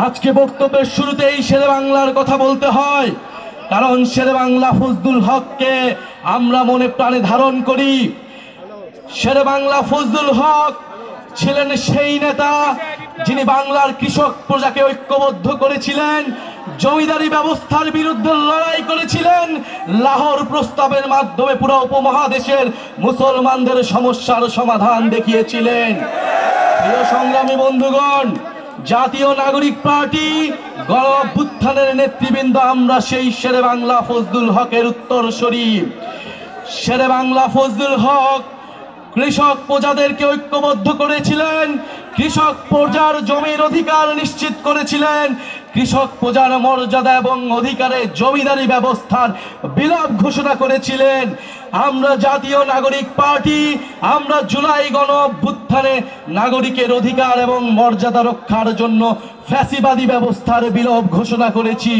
আজকে বক্তব্যের শুরুতেই শেরে বাংলার কথা বলতে হয়, কারণ শেরে বাংলা ফজলুল হককে আমরা মনে প্রাণে ধারণ করি। শেরে বাংলা ফজলুল হক ছিলেন সেই নেতা যিনি বাংলার কৃষক প্রজাকে ঐক্যবদ্ধ করেছিলেন, জমিদারি ব্যবস্থার বিরুদ্ধে লড়াই করেছিলেন, লাহোর প্রস্তাবের মাধ্যমে পুরো উপমহাদেশের মুসলমানদের সমস্যার সমাধান দেখিয়েছিলেন। প্রিয় সংগ্রামী বন্ধুগণ, জাতীয় নাগরিক পার্টি গণ অভ্যুত্থানের নেতৃবৃন্দ আমরা সেই শেরে বাংলা ফজলুল হকের উত্তরসূরি। শেরে বাংলা ফজলুল হক কৃষক প্রজাদেরকে ঐক্যবদ্ধ করেছিলেন, কৃষক প্রজার জমির অধিকার নিশ্চিত করেছিলেন, কৃষক প্রজার মর্যাদা এবং অধিকারে জমিদারি ব্যবস্থার বিলোপ ঘোষণা করেছিলেন। আমরা জাতীয় নাগরিক পার্টি আমরা জুলাই গণ অভ্যুত্থানে নাগরিকের অধিকার এবং মর্যাদা রক্ষার জন্য ফ্যাসিবাদী ব্যবস্থার বিলোপ ঘোষণা করেছি।